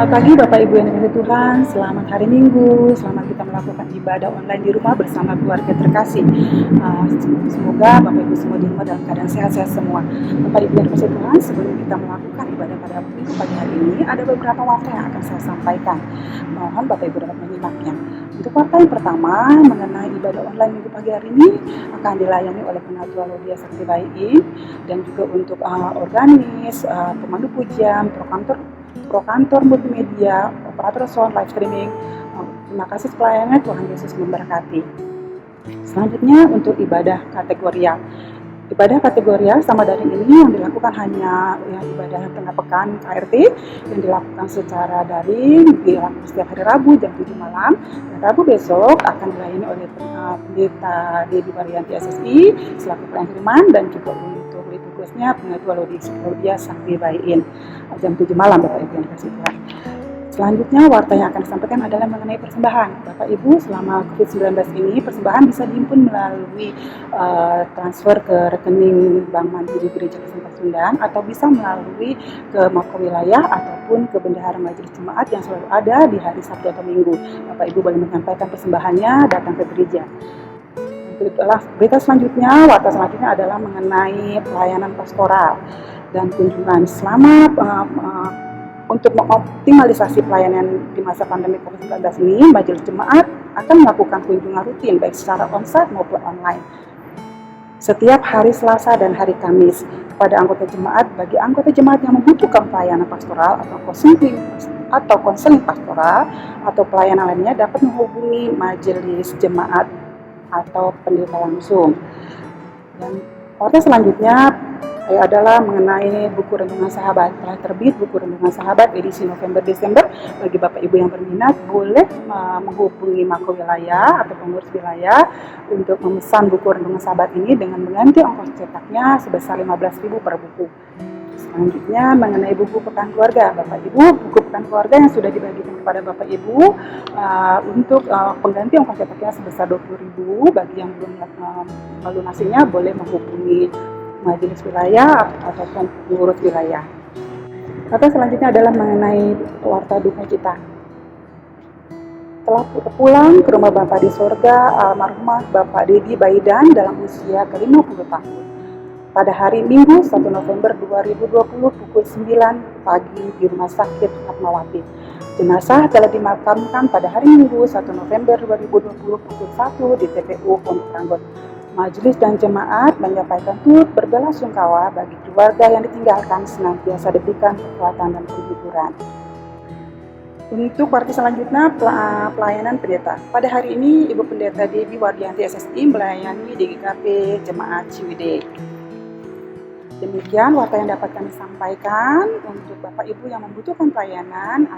Selamat pagi Bapak Ibu yang dikasihi Tuhan, selamat hari Minggu, selamat kita melakukan ibadah online di rumah bersama keluarga terkasih. Semoga Bapak Ibu semua di rumah dalam keadaan sehat-sehat semua. Bapak Ibu yang dikasihi Tuhan, sebelum kita melakukan ibadah pada Minggu pagi hari ini, ada beberapa warta yang akan saya sampaikan. Mohon Bapak Ibu dapat menyimaknya. Untuk warta yang pertama mengenai ibadah online Minggu pagi hari ini akan dilayani oleh Penatua Laudia Sakti Bayin, dan juga untuk organis, pemandu pujian, prokantor multimedia, operator sound, live streaming. Terima kasih pelayanannya, Tuhan Yesus memberkati. Selanjutnya untuk ibadah kategorial. Ibadah kategorial sama daring ini yang dilakukan hanya ibadah tengah pekan KRT yang dilakukan secara daring, dilakukan setiap hari Rabu jam 7 malam. Dan Rabu besok akan dilayani oleh Pendeta Debbie Varianti SSI selaku pelayan firman, dan juga untuk liturgisnya Penatua Laudia Sakti Bayin jam 7 malam, Bapak Ibu yang dikasihi Tuhan. Selanjutnya warta yang akan disampaikan adalah mengenai persembahan. Bapak Ibu, selama COVID-19 ini persembahan bisa dihimpun melalui transfer ke rekening Bank Mandiri Gereja Kristen Pasundan, atau bisa melalui ke Mako Wilayah ataupun ke Bendahara Majelis Jemaat yang selalu ada di hari Sabtu atau Minggu. Bapak Ibu boleh menyampaikan persembahannya datang ke gereja. Berita selanjutnya, warta selanjutnya adalah mengenai pelayanan pastoral dan kunjungan. Selama untuk mengoptimalisasi pelayanan di masa pandemi COVID-19 ini, Majelis Jemaat akan melakukan kunjungan rutin baik secara onsite maupun online setiap hari Selasa dan hari Kamis kepada anggota jemaat. Bagi anggota jemaat yang membutuhkan pelayanan pastoral atau konseling pastoral atau pelayanan lainnya dapat menghubungi Majelis Jemaat atau pendeta langsung. Dan warta selanjutnya adalah mengenai buku Renungan Sahabat. Telah terbit buku Renungan Sahabat edisi November-Desember. Bagi Bapak Ibu yang berminat boleh menghubungi Mako Wilayah atau pengurus wilayah untuk memesan buku Renungan Sahabat ini dengan mengganti ongkos cetaknya sebesar 15.000 per buku. Selanjutnya mengenai buku Pekan Keluarga. Bapak Ibu, buku Pekan Keluarga yang sudah dibagikan kepada Bapak Ibu untuk pengganti ongkos cetaknya sebesar 20.000. Bagi yang belum melunasinya boleh menghubungi majelis wilayah ataupun pengurus wilayah. Kata selanjutnya adalah mengenai warta duka cita. Telah pulang ke rumah Bapa di sorga almarhumah Bapak Dedi Baidan dalam usia ke-50 tahun. Pada hari Minggu 1 November 2020 pukul 9 pagi di Rumah Sakit Fatmawati. Jenazah telah dimakamkan pada hari Minggu 1 November 2020 pukul 1 di TPU Pondok Ranggon. Majelis dan jemaat menyampaikan turut berbelasungkawa bagi keluarga yang ditinggalkan, senantiasa diberikan kekuatan dan penghiburan. Untuk warta selanjutnya, pelayanan pendeta. Pada hari ini, Ibu Pendeta Debbie Varianti SSI melayani di GKP Jemaat Ciwidey. Demikian warta yang dapat kami sampaikan. Untuk Bapak Ibu yang membutuhkan pelayanan,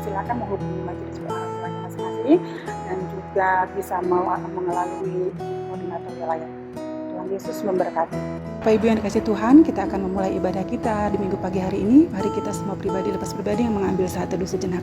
silakan menghubungi majelis pelayanan masing-masing dan juga bisa melalui koordinator wilayah. Tuhan Yesus memberkati. Bapak Ibu yang dikasihi Tuhan, kita akan memulai ibadah kita di Minggu pagi hari ini. Mari kita semua pribadi lepas pribadi yang mengambil saat teduh sejenak.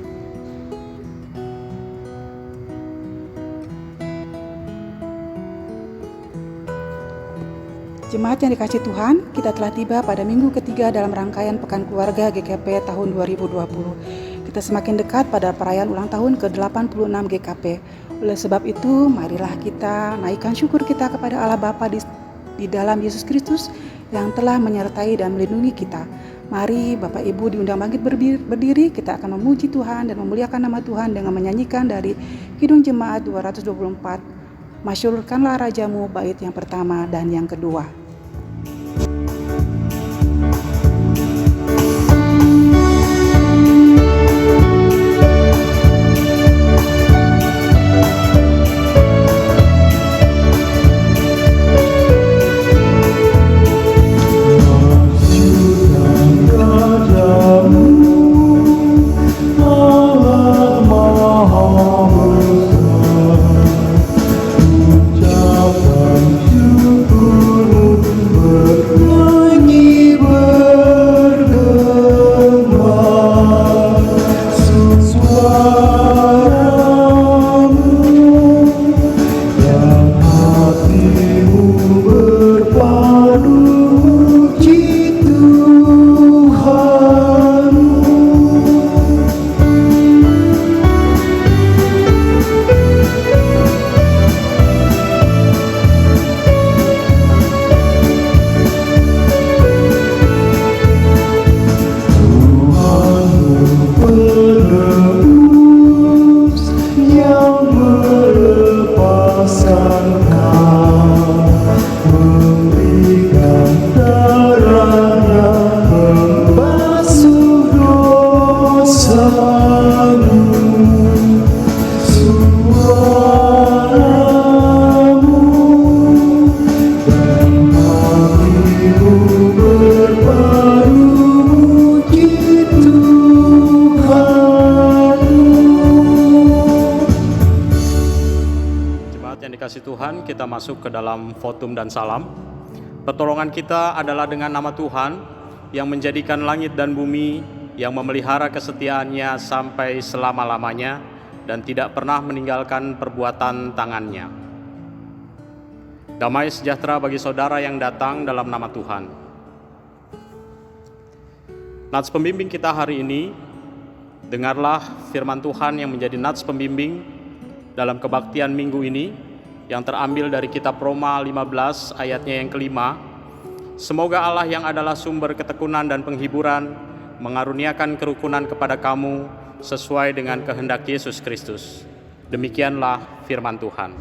Jemaat yang dikasihi Tuhan, kita telah tiba pada minggu ketiga dalam rangkaian Pekan Keluarga GKP tahun 2020. Kita semakin dekat pada perayaan ulang tahun ke-86 GKP. Oleh sebab itu, marilah kita naikkan syukur kita kepada Allah Bapa di dalam Yesus Kristus yang telah menyertai dan melindungi kita. Mari Bapak Ibu diundang bangkit berdiri, kita akan memuji Tuhan dan memuliakan nama Tuhan dengan menyanyikan dari Kidung Jemaat 224. Masyhurkanlah Rajamu, bait yang pertama dan yang kedua. Ucapan syukur kita masuk ke dalam votum dan salam. Pertolongan kita adalah dengan nama Tuhan yang menjadikan langit dan bumi, yang memelihara kesetiaannya sampai selama-lamanya dan tidak pernah meninggalkan perbuatan tangannya. Damai sejahtera bagi saudara yang datang dalam nama Tuhan. Nats pembimbing kita hari ini, dengarlah firman Tuhan yang menjadi nats pembimbing dalam kebaktian minggu ini, yang terambil dari kitab Roma 15 ayatnya yang kelima. Semoga Allah yang adalah sumber ketekunan dan penghiburan mengaruniakan kerukunan kepada kamu sesuai dengan kehendak Yesus Kristus. Demikianlah firman Tuhan.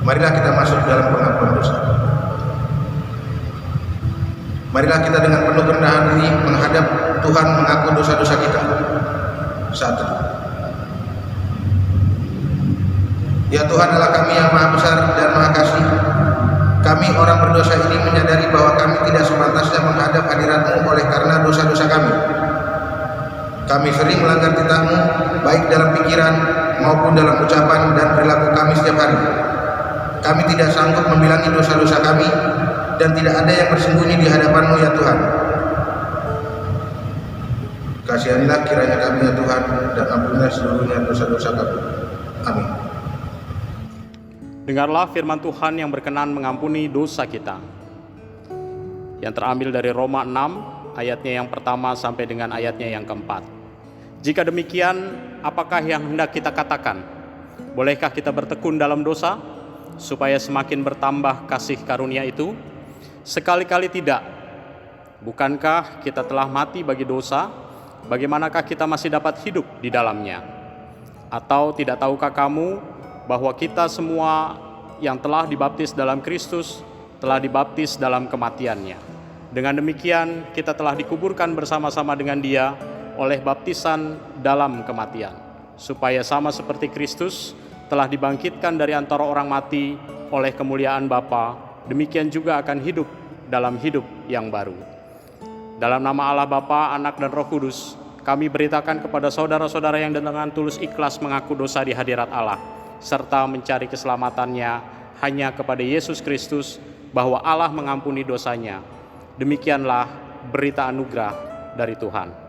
Marilah kita masuk dalam pengakuan dosa. Marilah kita dengan penuh kerendahan diri menghadap Tuhan mengaku dosa-dosa kita. 1. Ya Tuhan Allah kami yang maha besar dan maha kasih, kami orang berdosa ini menyadari bahwa kami tidak sepantasnya menghadap hadirat-Mu oleh karena dosa-dosa kami. Kami sering melanggar titah-Mu baik dalam pikiran maupun dalam ucapan dan perilaku kami setiap hari. Kami tidak sanggup membilangi dosa-dosa kami dan tidak ada yang bersembunyi di hadapan-Mu ya Tuhan. Kasihanilah kiranya kami ya Tuhan, dan ampunilah seluruhnya dosa-dosa kami. Amin. Dengarlah firman Tuhan yang berkenan mengampuni dosa kita, yang terambil dari Roma 6 ayatnya yang pertama sampai dengan ayatnya yang keempat. Jika demikian, apakah yang hendak kita katakan? Bolehkah kita bertekun dalam dosa supaya semakin bertambah kasih karunia itu? Sekali-kali tidak. Bukankah kita telah mati bagi dosa? Bagaimanakah kita masih dapat hidup di dalamnya? Atau tidak tahukah kamu bahwa kita semua yang telah dibaptis dalam Kristus telah dibaptis dalam kematiannya? Dengan demikian kita telah dikuburkan bersama-sama dengan Dia oleh baptisan dalam kematian, supaya sama seperti Kristus telah dibangkitkan dari antara orang mati oleh kemuliaan Bapa, demikian juga akan hidup dalam hidup yang baru. Dalam nama Allah Bapa, Anak dan Roh Kudus, kami beritakan kepada saudara-saudara yang dengan tulus ikhlas mengaku dosa di hadirat Allah, serta mencari keselamatannya hanya kepada Yesus Kristus, bahwa Allah mengampuni dosanya. Demikianlah berita anugerah dari Tuhan.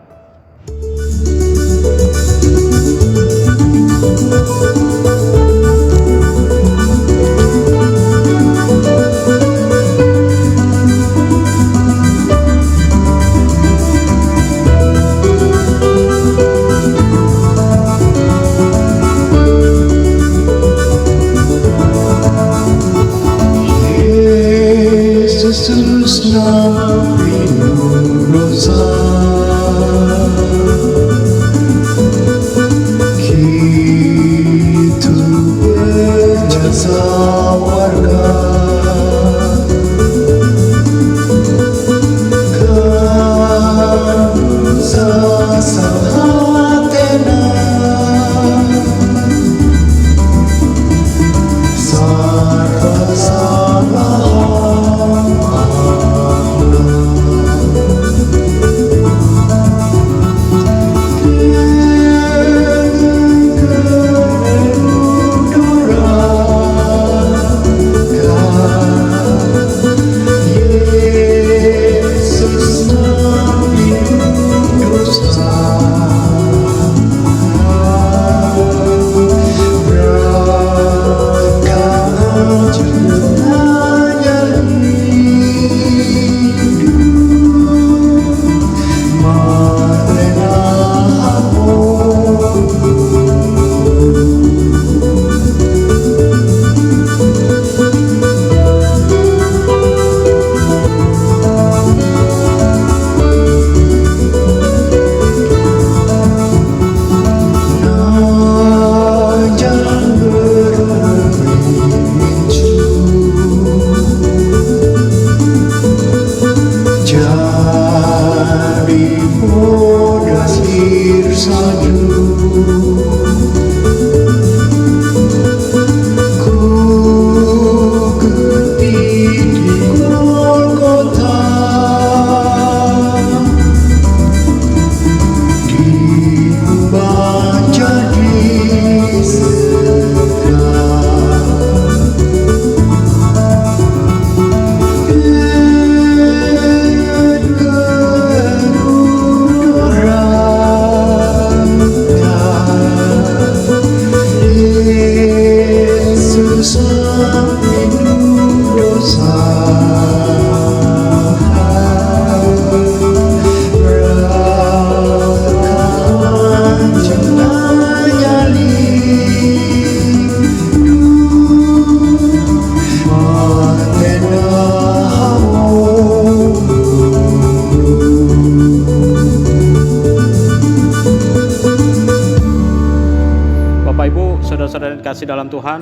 Saudara-saudara yang dikasih dalam Tuhan,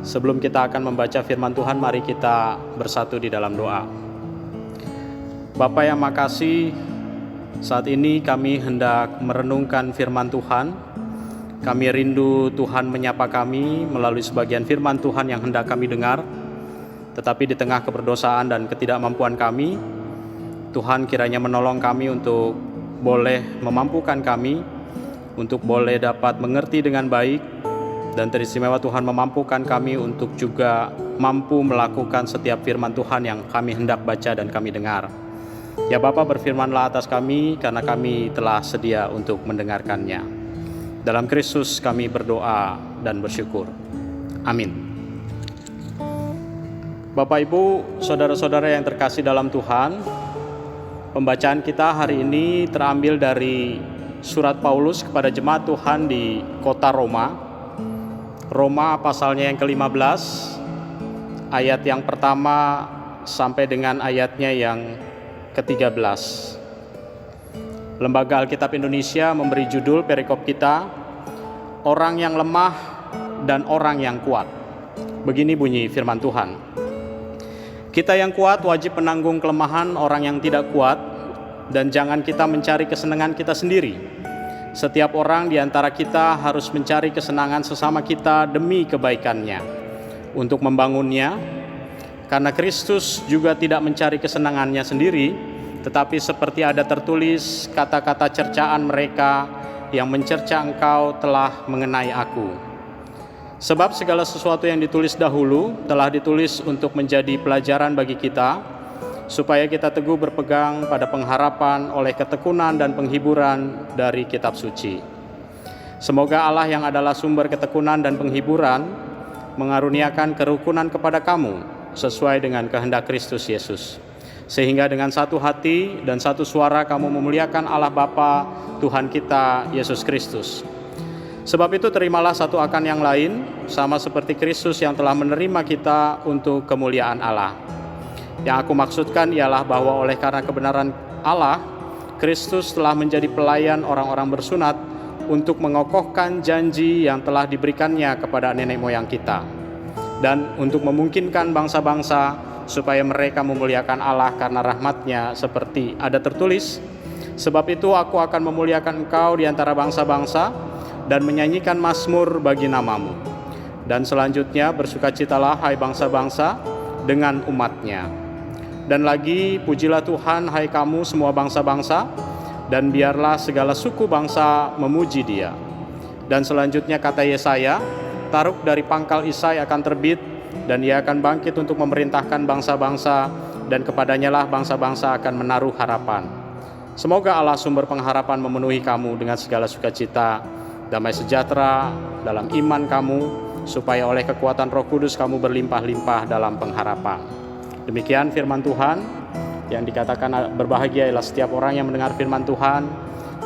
sebelum kita akan membaca firman Tuhan, mari kita bersatu di dalam doa. Bapa yang makasih, saat ini kami hendak merenungkan firman Tuhan. Kami rindu Tuhan menyapa kami melalui sebagian firman Tuhan yang hendak kami dengar. Tetapi di tengah keberdosaan dan ketidakmampuan kami, Tuhan kiranya menolong kami untuk boleh memampukan kami, untuk boleh dapat mengerti dengan baik, dan teristimewa Tuhan memampukan kami untuk juga mampu melakukan setiap firman Tuhan yang kami hendak baca dan kami dengar. Ya Bapa, berfirmanlah atas kami, karena kami telah sedia untuk mendengarkannya. Dalam Kristus kami berdoa dan bersyukur. Amin. Bapak, Ibu, saudara-saudara yang terkasih dalam Tuhan, pembacaan kita hari ini terambil dari surat Paulus kepada jemaat Tuhan di kota Roma. Roma pasalnya yang ke-15, ayat yang pertama sampai dengan ayatnya yang ke-13. Lembaga Alkitab Indonesia memberi judul perikop kita, Orang yang Lemah dan Orang yang Kuat. Begini bunyi firman Tuhan. Kita yang kuat wajib menanggung kelemahan orang yang tidak kuat, dan jangan kita mencari kesenangan kita sendiri. Setiap orang di antara kita harus mencari kesenangan sesama kita demi kebaikannya, untuk membangunnya, karena Kristus juga tidak mencari kesenangannya sendiri, tetapi seperti ada tertulis, kata-kata cercaan mereka yang mencerca engkau telah mengenai aku. Sebab segala sesuatu yang ditulis dahulu telah ditulis untuk menjadi pelajaran bagi kita, supaya kita teguh berpegang pada pengharapan oleh ketekunan dan penghiburan dari kitab suci. Semoga Allah yang adalah sumber ketekunan dan penghiburan mengaruniakan kerukunan kepada kamu sesuai dengan kehendak Kristus Yesus, sehingga dengan satu hati dan satu suara kamu memuliakan Allah Bapa Tuhan kita Yesus Kristus. Sebab itu terimalah satu akan yang lain, sama seperti Kristus yang telah menerima kita untuk kemuliaan Allah. Yang aku maksudkan ialah bahwa oleh karena kebenaran Allah, Kristus telah menjadi pelayan orang-orang bersunat untuk mengokohkan janji yang telah diberikannya kepada nenek moyang kita, dan untuk memungkinkan bangsa-bangsa supaya mereka memuliakan Allah karena rahmat-Nya, seperti ada tertulis, sebab itu aku akan memuliakan engkau di antara bangsa-bangsa dan menyanyikan mazmur bagi namamu. Dan selanjutnya, bersukacitalah hai bangsa-bangsa dengan umat-Nya. Dan lagi, pujilah Tuhan hai kamu semua bangsa-bangsa, dan biarlah segala suku bangsa memuji Dia. Dan selanjutnya kata Yesaya, taruk dari pangkal Isai akan terbit, dan Ia akan bangkit untuk memerintahkan bangsa-bangsa, dan kepadanya lah bangsa-bangsa akan menaruh harapan. Semoga Allah sumber pengharapan memenuhi kamu dengan segala sukacita, damai sejahtera dalam iman kamu, supaya oleh kekuatan Roh Kudus kamu berlimpah-limpah dalam pengharapan. Demikian firman Tuhan yang dikatakan berbahagia ialah setiap orang yang mendengar firman Tuhan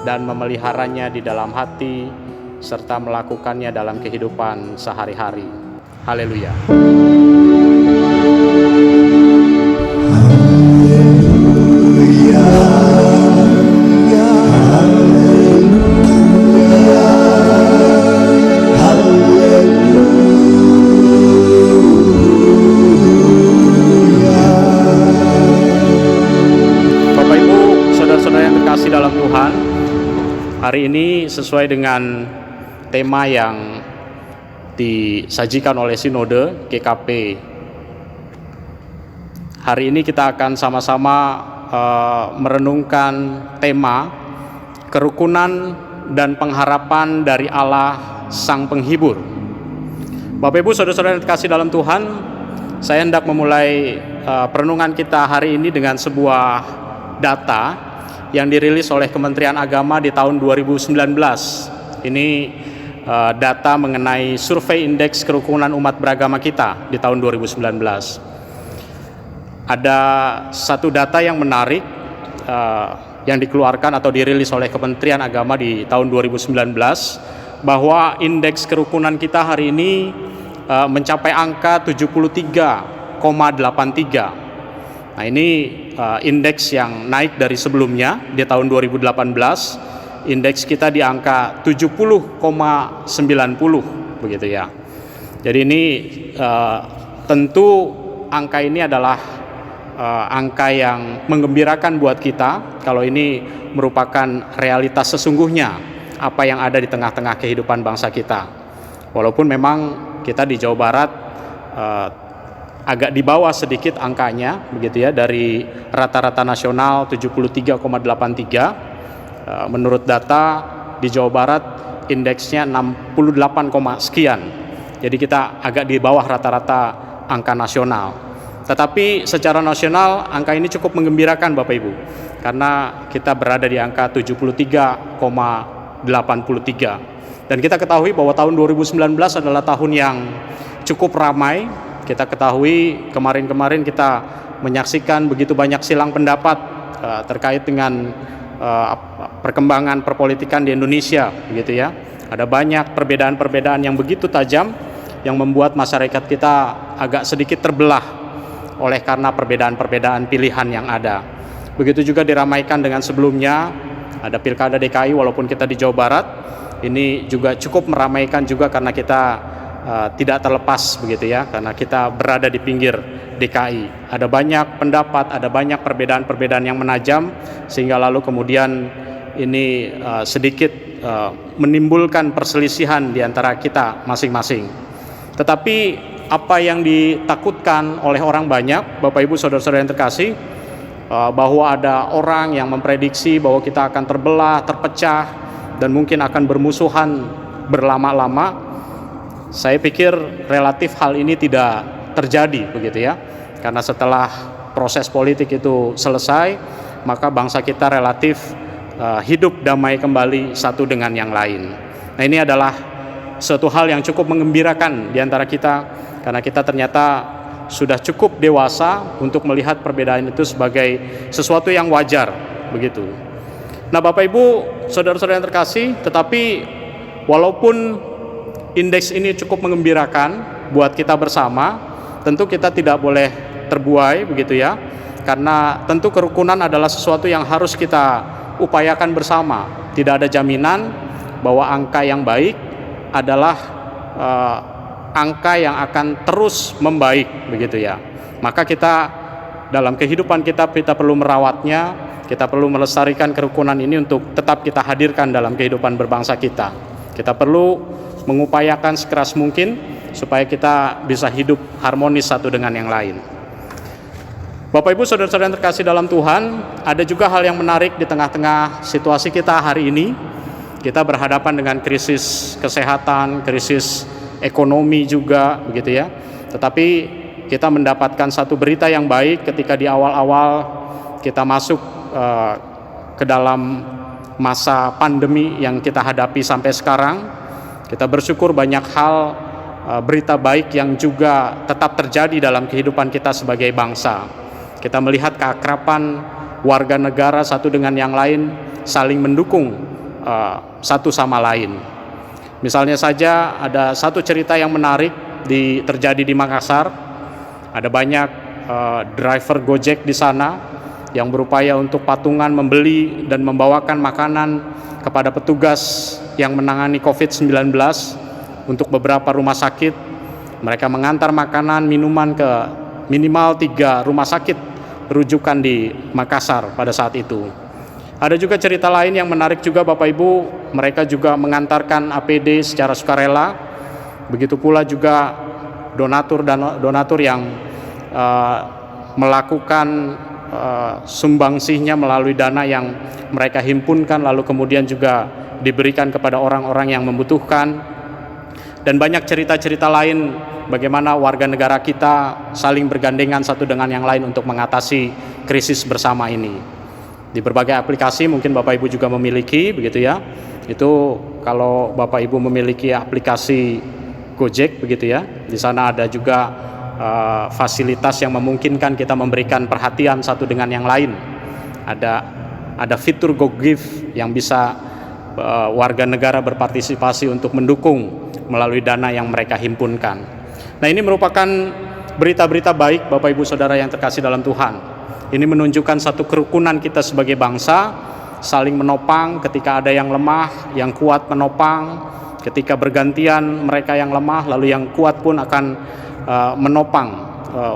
dan memeliharanya di dalam hati serta melakukannya dalam kehidupan sehari-hari. Haleluya. Hari ini sesuai dengan tema yang disajikan oleh Sinode GKP. Hari ini kita akan sama-sama merenungkan tema kerukunan dan pengharapan dari Allah Sang Penghibur. Bapak Ibu Saudara-saudara yang terkasih dalam Tuhan, saya hendak memulai perenungan kita hari ini dengan sebuah data yang dirilis oleh Kementerian Agama di tahun 2019. Ini data mengenai survei indeks kerukunan umat beragama kita di tahun 2019. Ada satu data yang menarik yang dikeluarkan atau dirilis oleh Kementerian Agama di tahun 2019, bahwa indeks kerukunan kita hari ini mencapai angka 73,83. Nah, ini indeks yang naik dari sebelumnya. Di tahun 2018 indeks kita di angka 70,90 begitu ya. Jadi ini tentu angka ini adalah angka yang menggembirakan buat kita kalau ini merupakan realitas sesungguhnya apa yang ada di tengah-tengah kehidupan bangsa kita. Walaupun memang kita di Jawa Barat agak di bawah sedikit angkanya begitu ya, dari rata-rata nasional 73,83. Menurut data di Jawa Barat indeksnya 68, sekian. Jadi kita agak di bawah rata-rata angka nasional. Tetapi secara nasional angka ini cukup menggembirakan Bapak Ibu, karena kita berada di angka 73,83. Dan kita ketahui bahwa tahun 2019 adalah tahun yang cukup ramai. Kita ketahui kemarin-kemarin kita menyaksikan begitu banyak silang pendapat terkait dengan perkembangan perpolitikan di Indonesia, begitu ya. Ada banyak perbedaan-perbedaan yang begitu tajam yang membuat masyarakat kita agak sedikit terbelah oleh karena perbedaan-perbedaan pilihan yang ada. Begitu juga diramaikan dengan sebelumnya, ada Pilkada DKI walaupun kita di Jawa Barat, ini juga cukup meramaikan juga karena kita tidak terlepas begitu ya, karena kita berada di pinggir DKI. Ada banyak pendapat, ada banyak perbedaan-perbedaan yang menajam, sehingga lalu kemudian ini sedikit menimbulkan perselisihan di antara kita masing-masing. Tetapi apa yang ditakutkan oleh orang banyak, Bapak Ibu Saudara-saudara yang terkasih, bahwa ada orang yang memprediksi bahwa kita akan terbelah, terpecah, dan mungkin akan bermusuhan berlama-lama. Saya pikir relatif hal ini tidak terjadi begitu ya, karena setelah proses politik itu selesai, maka bangsa kita relatif hidup damai kembali satu dengan yang lain. Nah, ini adalah suatu hal yang cukup menggembirakan di antara kita, karena kita ternyata sudah cukup dewasa untuk melihat perbedaan itu sebagai sesuatu yang wajar begitu. Nah, Bapak Ibu Saudara-saudara yang terkasih, tetapi walaupun indeks ini cukup menggembirakan buat kita bersama, tentu kita tidak boleh terbuai begitu ya, karena tentu kerukunan adalah sesuatu yang harus kita upayakan bersama. Tidak ada jaminan bahwa angka yang baik adalah angka yang akan terus membaik begitu ya. Maka kita dalam kehidupan kita perlu merawatnya, kita perlu melestarikan kerukunan ini untuk tetap kita hadirkan dalam kehidupan berbangsa kita. Kita perlu mengupayakan sekeras mungkin supaya kita bisa hidup harmonis satu dengan yang lain. Bapak Ibu Saudara-saudara yang terkasih dalam Tuhan, ada juga hal yang menarik di tengah-tengah situasi kita hari ini. Kita berhadapan dengan krisis kesehatan, krisis ekonomi juga begitu ya. Tetapi kita mendapatkan satu berita yang baik ketika di awal-awal kita masuk ke dalam masa pandemi yang kita hadapi sampai sekarang. Kita bersyukur banyak hal berita baik yang juga tetap terjadi dalam kehidupan kita sebagai bangsa. Kita melihat keakraban warga negara satu dengan yang lain, saling mendukung satu sama lain. Misalnya saja ada satu cerita yang menarik terjadi di Makassar. Ada banyak driver Gojek di sana yang berupaya untuk patungan membeli dan membawakan makanan kepada petugas yang menangani COVID-19 untuk beberapa rumah sakit. Mereka mengantar makanan, minuman ke minimal 3 rumah sakit rujukan di Makassar pada saat itu. Ada juga cerita lain yang menarik juga Bapak Ibu, mereka juga mengantarkan APD secara sukarela. Begitu pula juga donatur yang melakukan sumbangsihnya melalui dana yang mereka himpunkan, lalu kemudian juga diberikan kepada orang-orang yang membutuhkan. Dan banyak cerita-cerita lain bagaimana warga negara kita saling bergandengan satu dengan yang lain untuk mengatasi krisis bersama ini. Di berbagai aplikasi mungkin Bapak Ibu juga memiliki, begitu ya. Itu kalau Bapak Ibu memiliki aplikasi Gojek, begitu ya. Di sana ada juga fasilitas yang memungkinkan kita memberikan perhatian satu dengan yang lain. Ada fitur GoGive yang bisa warga negara berpartisipasi untuk mendukung melalui dana yang mereka himpunkan. Nah, ini merupakan berita-berita baik Bapak Ibu Saudara yang terkasih dalam Tuhan. Ini menunjukkan satu kerukunan kita sebagai bangsa, saling menopang ketika ada yang lemah, yang kuat menopang. Ketika bergantian mereka yang lemah, lalu yang kuat pun akan menopang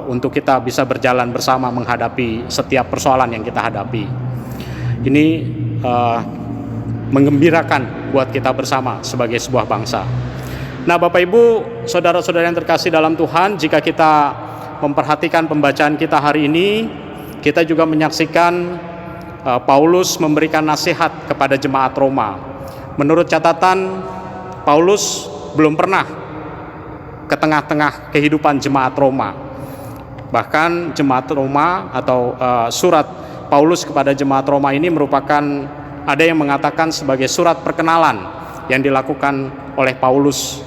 untuk kita bisa berjalan bersama menghadapi setiap persoalan yang kita hadapi. Ini menggembirakan buat kita bersama sebagai sebuah bangsa. Nah, Bapak Ibu, saudara-saudara yang terkasih dalam Tuhan, jika kita memperhatikan pembacaan kita hari ini, kita juga menyaksikan Paulus memberikan nasihat kepada jemaat Roma. Menurut catatan, Paulus belum pernah ke tengah-tengah kehidupan jemaat Roma. Bahkan jemaat Roma atau surat Paulus kepada jemaat Roma ini merupakan, ada yang mengatakan sebagai surat perkenalan yang dilakukan oleh Paulus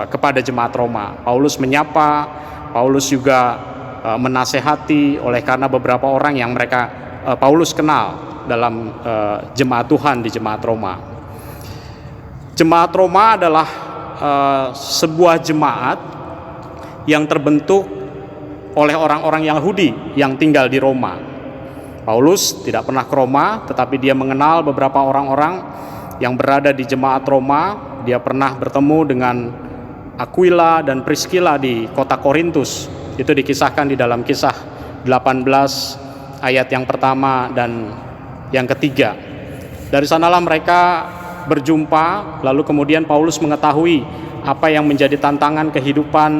kepada jemaat Roma. Paulus menyapa, Paulus juga menasehati oleh karena beberapa orang yang Paulus kenal dalam jemaat Tuhan di jemaat Roma. Jemaat Roma adalah sebuah jemaat yang terbentuk oleh orang-orang Yahudi yang tinggal di Roma. Paulus tidak pernah ke Roma, tetapi dia mengenal beberapa orang-orang yang berada di jemaat Roma. Dia pernah bertemu dengan Aquila dan Priscilla di kota Korintus. Itu dikisahkan di dalam Kisah 18 ayat yang pertama dan yang ketiga. Dari sanalah mereka berjumpa, lalu kemudian Paulus mengetahui apa yang menjadi tantangan kehidupan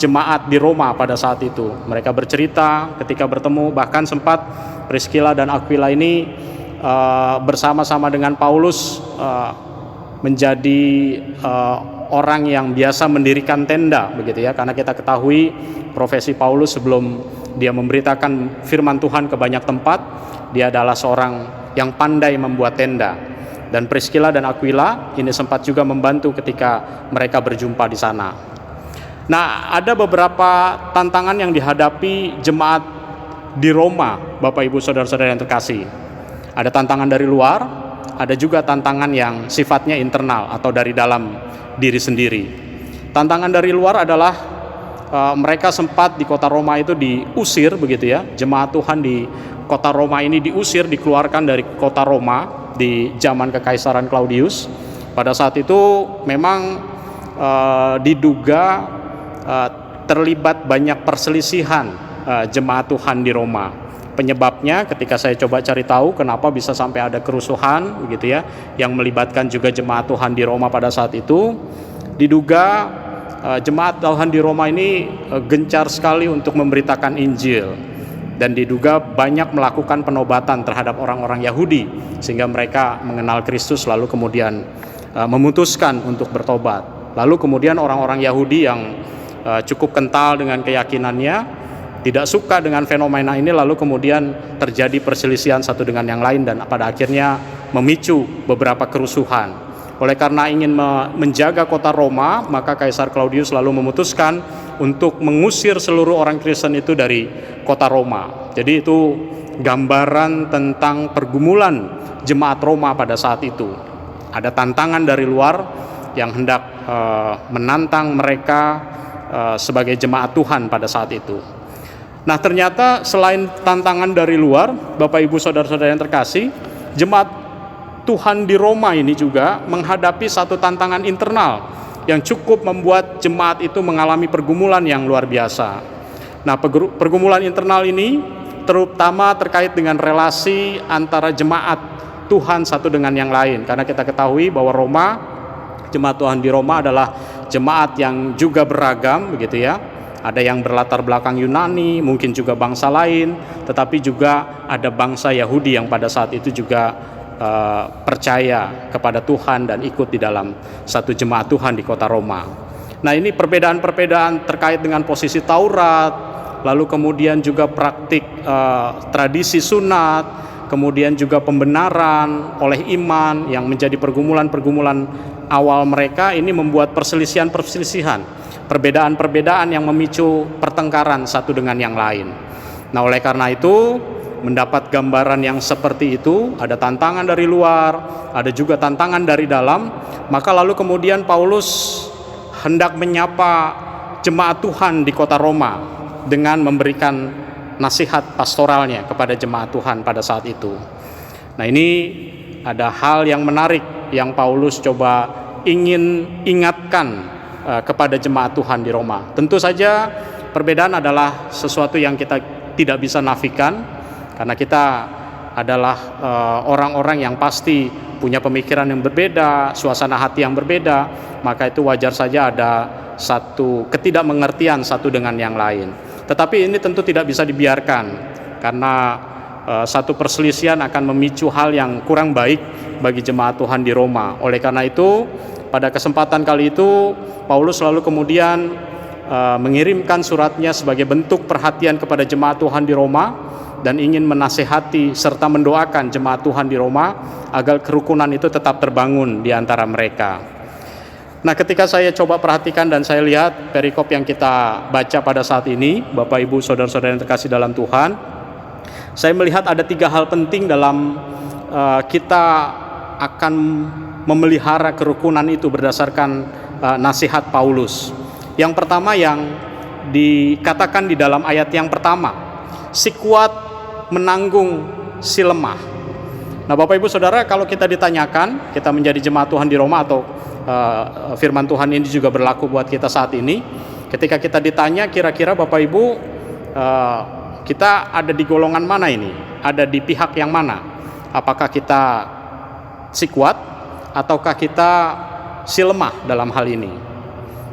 jemaat di Roma pada saat itu. Mereka bercerita ketika bertemu, bahkan sempat Priscilla dan Aquila ini bersama-sama dengan Paulus menjadi orang yang biasa mendirikan tenda, begitu ya, karena kita ketahui profesi Paulus sebelum dia memberitakan firman Tuhan ke banyak tempat, dia adalah seorang yang pandai membuat tenda. Dan Priscilla dan Aquila ini sempat juga membantu ketika mereka berjumpa di sana. Nah, ada beberapa tantangan yang dihadapi jemaat di Roma, Bapak Ibu Saudara-saudara yang terkasih. Ada tantangan dari luar, ada juga tantangan yang sifatnya internal atau dari dalam diri sendiri. Tantangan dari luar adalah mereka sempat di kota Roma itu diusir, begitu ya. Jemaat Tuhan di kota Roma ini diusir, dikeluarkan dari kota Roma di zaman Kekaisaran Claudius. Pada saat itu memang diduga terlibat banyak perselisihan jemaat Tuhan di Roma. Penyebabnya ketika saya coba cari tahu kenapa bisa sampai ada kerusuhan, begitu ya, yang melibatkan juga jemaat Tuhan di Roma pada saat itu, diduga jemaat Tuhan di Roma ini gencar sekali untuk memberitakan Injil, dan diduga banyak melakukan penobatan terhadap orang-orang Yahudi sehingga mereka mengenal Kristus lalu kemudian memutuskan untuk bertobat. Lalu kemudian orang-orang Yahudi yang cukup kental dengan keyakinannya tidak suka dengan fenomena ini, lalu kemudian terjadi perselisihan satu dengan yang lain dan pada akhirnya memicu beberapa kerusuhan. Oleh karena ingin menjaga kota Roma, maka Kaisar Claudius lalu memutuskan untuk mengusir seluruh orang Kristen itu dari kota Roma. Jadi itu gambaran tentang pergumulan jemaat Roma pada saat itu. Ada tantangan dari luar yang hendak menantang mereka sebagai jemaat Tuhan pada saat itu. Nah, ternyata selain tantangan dari luar, Bapak Ibu Saudara-saudara yang terkasih, jemaat Tuhan di Roma ini juga menghadapi satu tantangan internal yang cukup membuat jemaat itu mengalami pergumulan yang luar biasa. Nah, pergumulan internal ini terutama terkait dengan relasi antara jemaat Tuhan satu dengan yang lain. Karena kita ketahui bahwa jemaat Tuhan di Roma adalah jemaat yang juga beragam begitu ya. Ada yang berlatar belakang Yunani, mungkin juga bangsa lain, tetapi juga ada bangsa Yahudi yang pada saat itu juga percaya kepada Tuhan dan ikut di dalam satu jemaat Tuhan di kota Roma. Nah, ini perbedaan-perbedaan terkait dengan posisi Taurat, lalu kemudian juga praktik tradisi sunat, kemudian juga pembenaran oleh iman yang menjadi pergumulan-pergumulan awal mereka, ini membuat perselisihan-perselisihan, perbedaan-perbedaan yang memicu pertengkaran satu dengan yang lain. Nah, oleh karena itu, mendapat gambaran yang seperti itu, ada tantangan dari luar, ada juga tantangan dari dalam, maka lalu kemudian Paulus hendak menyapa jemaat Tuhan di kota Roma dengan memberikan nasihat pastoralnya kepada jemaat Tuhan pada saat itu. Nah, ini ada hal yang menarik yang Paulus coba ingin ingatkan kepada jemaat Tuhan di Roma. Tentu saja perbedaan adalah sesuatu yang kita tidak bisa nafikan, karena kita adalah orang-orang yang pasti punya pemikiran yang berbeda, suasana hati yang berbeda, maka itu wajar saja ada satu ketidakmengertian satu dengan yang lain. Tetapi ini tentu tidak bisa dibiarkan, karena satu perselisihan akan memicu hal yang kurang baik bagi jemaat Tuhan di Roma. Oleh karena itu, pada kesempatan kali itu, Paulus lalu kemudian mengirimkan suratnya sebagai bentuk perhatian kepada jemaat Tuhan di Roma dan ingin menasehati serta mendoakan jemaat Tuhan di Roma agar kerukunan itu tetap terbangun di antara mereka. Nah, ketika saya coba perhatikan dan saya lihat perikop yang kita baca pada saat ini, Bapak Ibu Saudara-saudara yang terkasih dalam Tuhan, saya melihat ada 3 hal penting dalam kita akan memelihara kerukunan itu berdasarkan nasihat Paulus. Yang pertama yang dikatakan di dalam ayat yang pertama, si kuat menanggung si lemah. Nah, Bapak Ibu Saudara, kalau kita ditanyakan, kita menjadi jemaat Tuhan di Roma atau firman Tuhan ini juga berlaku buat kita saat ini. Ketika kita ditanya kira-kira Bapak Ibu, kita ada di golongan mana ini? Ada di pihak yang mana? Apakah kita si kuat ataukah kita si lemah dalam hal ini?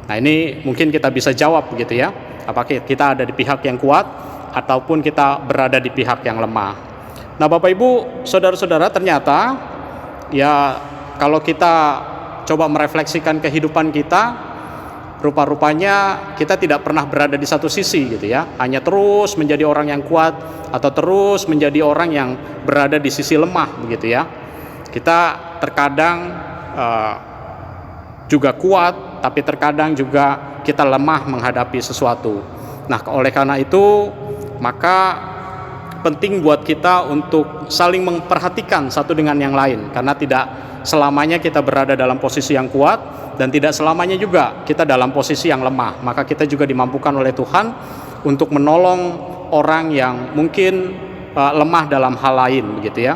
Nah, ini mungkin kita bisa jawab begitu ya. Apakah kita ada di pihak yang kuat ataupun kita berada di pihak yang lemah? Nah, Bapak Ibu, saudara-saudara, ternyata ya kalau kita coba merefleksikan kehidupan kita, rupa-rupanya kita tidak pernah berada di satu sisi gitu ya. Hanya terus menjadi orang yang kuat atau terus menjadi orang yang berada di sisi lemah begitu ya. Kita terkadang juga kuat, tapi terkadang juga kita lemah menghadapi sesuatu. Nah, oleh karena itu, maka penting buat kita untuk saling memperhatikan satu dengan yang lain, karena tidak selamanya kita berada dalam posisi yang kuat dan tidak selamanya juga kita dalam posisi yang lemah. Maka kita juga dimampukan oleh Tuhan untuk menolong orang yang mungkin lemah dalam hal lain begitu ya,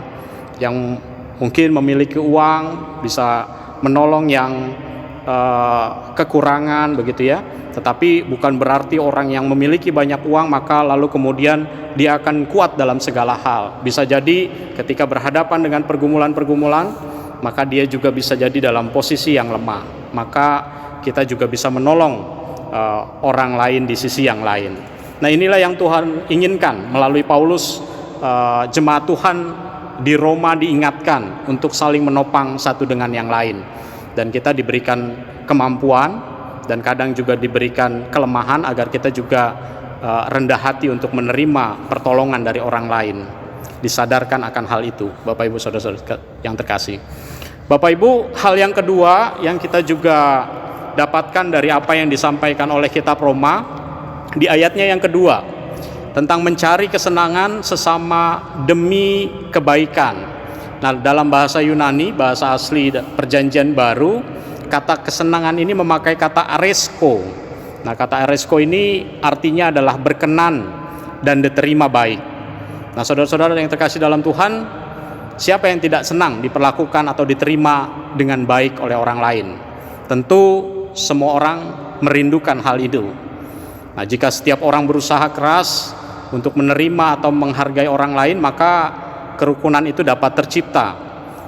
yang mungkin memiliki uang, bisa menolong yang kekurangan begitu ya. Tetapi bukan berarti orang yang memiliki banyak uang maka lalu kemudian dia akan kuat dalam segala hal. Bisa jadi ketika berhadapan dengan pergumulan-pergumulan, maka dia juga bisa jadi dalam posisi yang lemah. Maka kita juga bisa menolong orang lain di sisi yang lain. Nah, inilah yang Tuhan inginkan melalui Paulus. Jemaat Tuhan di Roma diingatkan untuk saling menopang satu dengan yang lain. Dan kita diberikan kemampuan dan kadang juga diberikan kelemahan agar kita juga rendah hati untuk menerima pertolongan dari orang lain. Disadarkan akan hal itu, Bapak Ibu Saudara-saudara yang terkasih. Bapak Ibu, hal yang kedua yang kita juga dapatkan dari apa yang disampaikan oleh kitab Roma di ayatnya yang kedua, tentang mencari kesenangan sesama demi kebaikan. Nah, dalam bahasa Yunani, bahasa asli Perjanjian Baru, kata kesenangan ini memakai kata aresko. Nah, kata aresko ini artinya adalah berkenan dan diterima baik. Nah, saudara-saudara yang terkasih dalam Tuhan, siapa yang tidak senang diperlakukan atau diterima dengan baik oleh orang lain? Tentu semua orang merindukan hal itu. Nah, jika setiap orang berusaha keras untuk menerima atau menghargai orang lain, maka kerukunan itu dapat tercipta.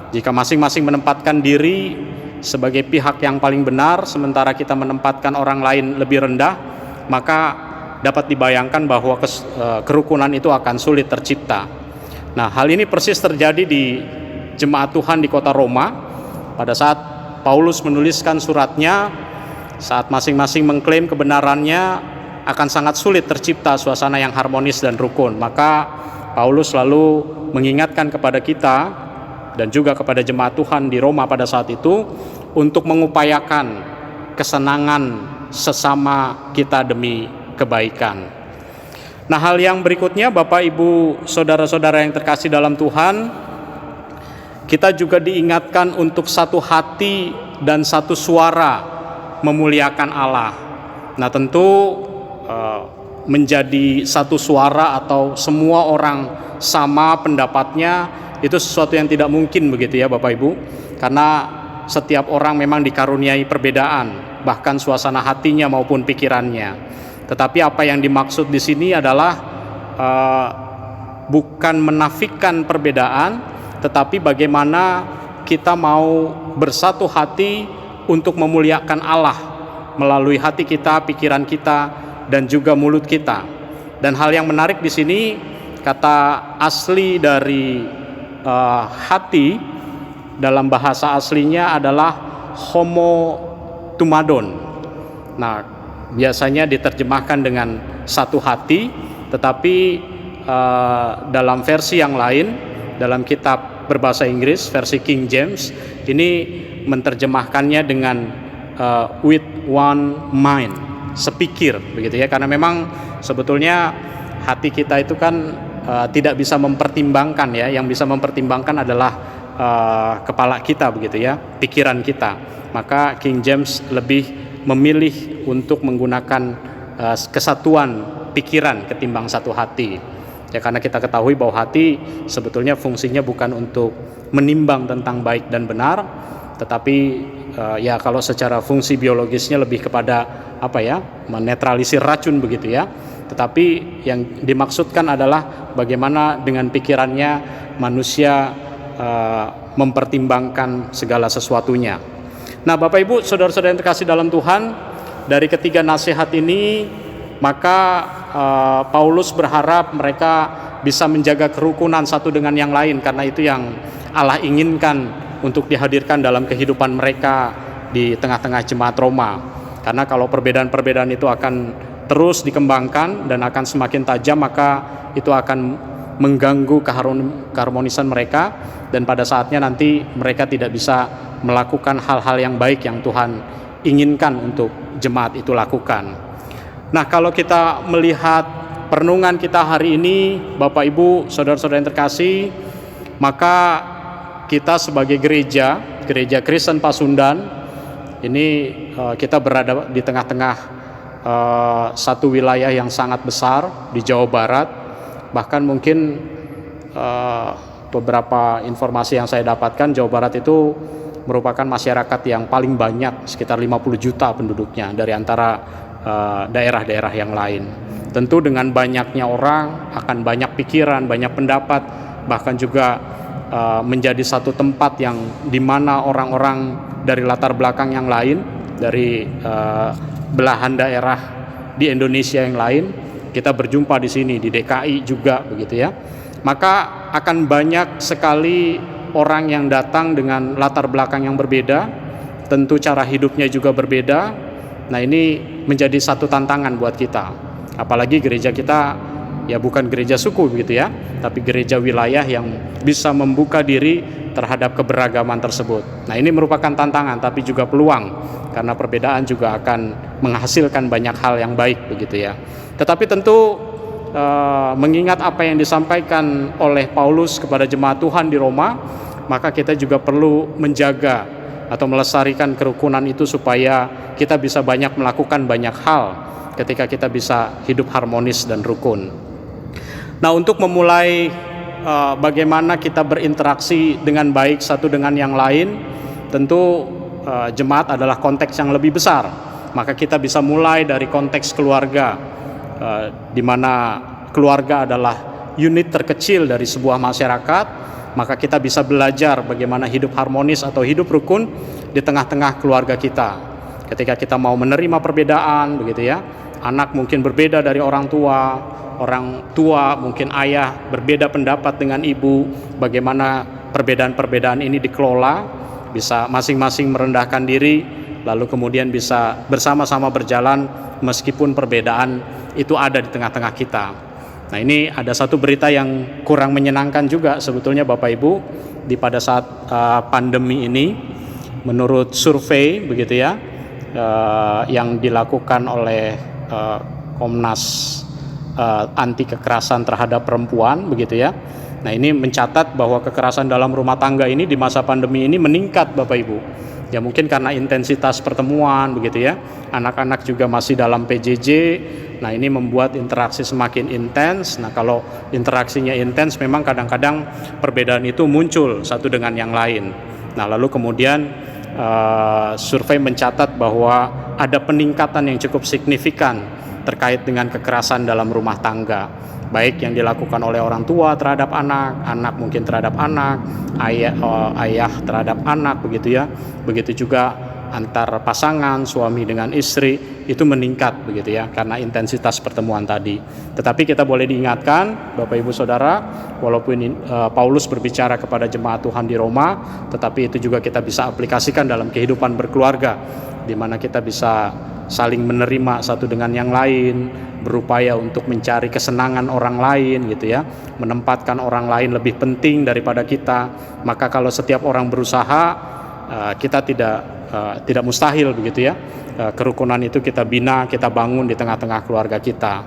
Jika masing-masing menempatkan diri sebagai pihak yang paling benar, sementara kita menempatkan orang lain lebih rendah, maka dapat dibayangkan bahwa kerukunan itu akan sulit tercipta. Nah, hal ini persis terjadi di jemaat Tuhan di kota Roma pada saat Paulus menuliskan suratnya. Saat masing-masing mengklaim kebenarannya, akan sangat sulit tercipta suasana yang harmonis dan rukun. Maka Paulus lalu mengingatkan kepada kita dan juga kepada jemaat Tuhan di Roma pada saat itu untuk mengupayakan kesenangan sesama kita demi kebaikan. Nah, hal yang berikutnya, Bapak, Ibu, saudara-saudara yang terkasih dalam Tuhan, kita juga diingatkan untuk satu hati dan satu suara memuliakan Allah. Nah, tentu menjadi satu suara atau semua orang sama pendapatnya itu sesuatu yang tidak mungkin, begitu ya Bapak Ibu, karena setiap orang memang dikaruniai perbedaan, bahkan suasana hatinya maupun pikirannya. Tetapi apa yang dimaksud di sini adalah bukan menafikan perbedaan, tetapi bagaimana kita mau bersatu hati untuk memuliakan Allah melalui hati kita, pikiran kita, dan juga mulut kita. Dan hal yang menarik di sini, kata asli dari hati dalam bahasa aslinya adalah homotumadon. Nah, biasanya diterjemahkan dengan satu hati, tetapi dalam versi yang lain, dalam kitab berbahasa Inggris, versi King James, ini menerjemahkannya dengan with one mind, sepikir, begitu ya, karena memang sebetulnya hati kita itu kan tidak bisa mempertimbangkan ya, yang bisa mempertimbangkan adalah kepala kita, begitu ya, pikiran kita. Maka King James lebih memilih untuk menggunakan kesatuan pikiran ketimbang satu hati. Ya, karena kita ketahui bahwa hati sebetulnya fungsinya bukan untuk menimbang tentang baik dan benar, tetapi ya kalau secara fungsi biologisnya lebih kepada apa ya, menetralisir racun, begitu ya. Tetapi yang dimaksudkan adalah bagaimana dengan pikirannya manusia mempertimbangkan segala sesuatunya. Nah, Bapak Ibu, saudara-saudara yang terkasih dalam Tuhan, dari ketiga nasihat ini maka Paulus berharap mereka bisa menjaga kerukunan satu dengan yang lain, karena itu yang Allah inginkan untuk dihadirkan dalam kehidupan mereka di tengah-tengah jemaat Roma. Karena kalau perbedaan-perbedaan itu akan terus dikembangkan dan akan semakin tajam, maka itu akan mengganggu keharmonisan mereka, dan pada saatnya nanti mereka tidak bisa melakukan hal-hal yang baik yang Tuhan inginkan untuk jemaat itu lakukan. Nah, kalau kita melihat perenungan kita hari ini, Bapak Ibu, saudara-saudara yang terkasih, maka kita sebagai gereja Kristen Pasundan ini kita berada di tengah-tengah satu wilayah yang sangat besar di Jawa Barat. Bahkan mungkin beberapa informasi yang saya dapatkan, Jawa Barat itu merupakan masyarakat yang paling banyak, sekitar 50 juta penduduknya dari antara daerah-daerah yang lain. Tentu dengan banyaknya orang akan banyak pikiran, banyak pendapat, bahkan juga menjadi satu tempat yang dimana orang-orang dari latar belakang yang lain, dari belahan daerah di Indonesia yang lain, kita berjumpa di sini, di DKI juga, begitu ya. Maka akan banyak sekali orang yang datang dengan latar belakang yang berbeda, tentu cara hidupnya juga berbeda. Nah, ini menjadi satu tantangan buat kita. Apalagi gereja kita ya bukan gereja suku, begitu ya, tapi gereja wilayah yang bisa membuka diri terhadap keberagaman tersebut. Nah, ini merupakan tantangan tapi juga peluang, karena perbedaan juga akan menghasilkan banyak hal yang baik, begitu ya. Tetapi tentu mengingat apa yang disampaikan oleh Paulus kepada jemaat Tuhan di Roma, maka kita juga perlu menjaga atau melestarikan kerukunan itu supaya kita bisa banyak melakukan banyak hal ketika kita bisa hidup harmonis dan rukun. Nah, untuk memulai bagaimana kita berinteraksi dengan baik satu dengan yang lain, tentu jemaat adalah konteks yang lebih besar. Maka kita bisa mulai dari konteks keluarga, di mana keluarga adalah unit terkecil dari sebuah masyarakat, maka kita bisa belajar bagaimana hidup harmonis atau hidup rukun di tengah-tengah keluarga kita. Ketika kita mau menerima perbedaan, begitu ya, anak mungkin berbeda dari orang tua mungkin ayah berbeda pendapat dengan ibu, bagaimana perbedaan-perbedaan ini dikelola, bisa masing-masing merendahkan diri, lalu kemudian bisa bersama-sama berjalan meskipun perbedaan itu ada di tengah-tengah kita. Nah, ini ada satu berita yang kurang menyenangkan juga sebetulnya Bapak Ibu pada saat pandemi ini. Menurut survei begitu ya, yang dilakukan oleh Komnas anti kekerasan terhadap perempuan begitu ya. Nah, ini mencatat bahwa kekerasan dalam rumah tangga ini di masa pandemi ini meningkat Bapak Ibu. Ya mungkin karena intensitas pertemuan begitu ya. Anak-anak juga masih dalam PJJ. Nah, ini membuat interaksi semakin intens. Nah, kalau interaksinya intens memang kadang-kadang perbedaan itu muncul satu dengan yang lain. Nah, lalu kemudian survei mencatat bahwa ada peningkatan yang cukup signifikan terkait dengan kekerasan dalam rumah tangga, baik yang dilakukan oleh orang tua terhadap anak, anak mungkin terhadap anak, ayah terhadap anak begitu ya. Begitu juga antar pasangan suami dengan istri itu meningkat begitu ya, karena intensitas pertemuan tadi. Tetapi kita boleh diingatkan Bapak Ibu Saudara, walaupun Paulus berbicara kepada jemaat Tuhan di Roma, tetapi itu juga kita bisa aplikasikan dalam kehidupan berkeluarga, di mana kita bisa saling menerima satu dengan yang lain, berupaya untuk mencari kesenangan orang lain gitu ya, menempatkan orang lain lebih penting daripada kita. Maka kalau setiap orang berusaha, kita tidak mustahil begitu ya, kerukunan itu kita bina, kita bangun di tengah-tengah keluarga kita.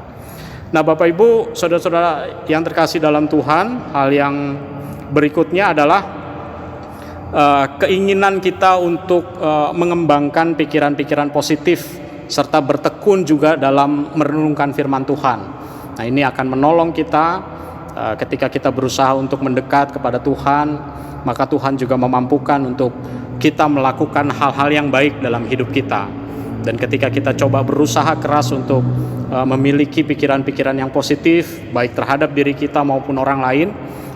Nah, Bapak Ibu saudara-saudara yang terkasih dalam Tuhan, hal yang berikutnya adalah keinginan kita untuk mengembangkan pikiran-pikiran positif serta bertekun juga dalam merenungkan firman Tuhan. Nah, ini akan menolong kita ketika kita berusaha untuk mendekat kepada Tuhan, maka Tuhan juga memampukan untuk kita melakukan hal-hal yang baik dalam hidup kita. Dan ketika kita coba berusaha keras untuk memiliki pikiran-pikiran yang positif, baik terhadap diri kita maupun orang lain,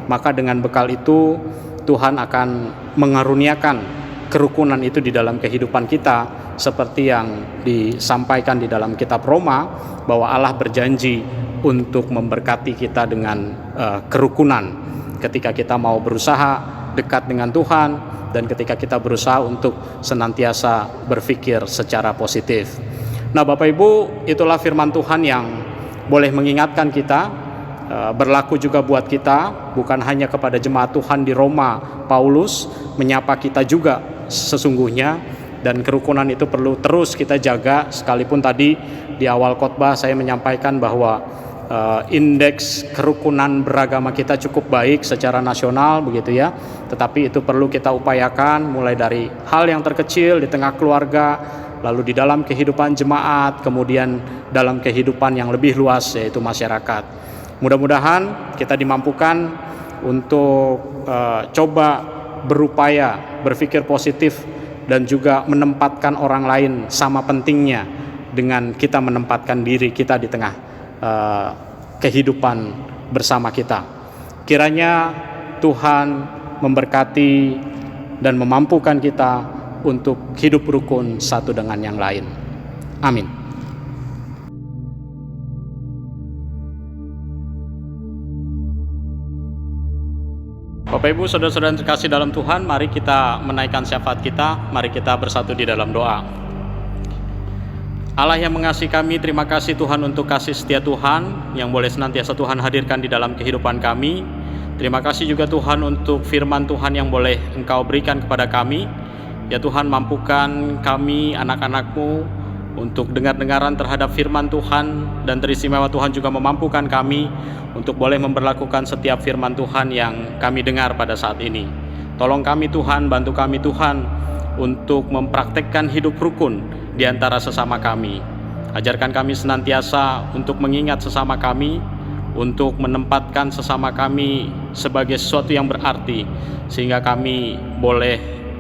maka dengan bekal itu Tuhan akan mengaruniakan kerukunan itu di dalam kehidupan kita, seperti yang disampaikan di dalam kitab Roma, bahwa Allah berjanji untuk memberkati kita dengan kerukunan ketika kita mau berusaha dekat dengan Tuhan, dan ketika kita berusaha untuk senantiasa berpikir secara positif. Nah, Bapak Ibu, itulah firman Tuhan yang boleh mengingatkan kita, berlaku juga buat kita, bukan hanya kepada jemaat Tuhan di Roma. Paulus menyapa kita juga sesungguhnya, dan kerukunan itu perlu terus kita jaga. Sekalipun tadi di awal khotbah saya menyampaikan bahwa indeks kerukunan beragama kita cukup baik secara nasional begitu ya, tetapi itu perlu kita upayakan mulai dari hal yang terkecil di tengah keluarga, lalu di dalam kehidupan jemaat, kemudian dalam kehidupan yang lebih luas yaitu masyarakat. Mudah-mudahan kita dimampukan untuk coba berupaya berpikir positif dan juga menempatkan orang lain sama pentingnya dengan kita menempatkan diri kita di tengah kehidupan bersama kita. Kiranya Tuhan memberkati dan memampukan kita untuk hidup rukun satu dengan yang lain. Amin. Bapak Ibu saudara-saudara yang terkasih dalam Tuhan, mari kita menaikkan syafaat kita, mari kita bersatu di dalam doa. Allah yang mengasihi kami, terima kasih Tuhan untuk kasih setia Tuhan yang boleh senantiasa Tuhan hadirkan di dalam kehidupan kami. Terima kasih juga Tuhan untuk firman Tuhan yang boleh Engkau berikan kepada kami. Ya Tuhan, mampukan kami anak-anak-Mu untuk dengar-dengaran terhadap firman Tuhan, dan teristimewa Tuhan juga memampukan kami untuk boleh memberlakukan setiap firman Tuhan yang kami dengar pada saat ini. Tolong kami Tuhan, bantu kami Tuhan untuk mempraktekkan hidup rukun di antara sesama kami. Ajarkan kami senantiasa untuk mengingat sesama kami, untuk menempatkan sesama kami sebagai sesuatu yang berarti, sehingga kami boleh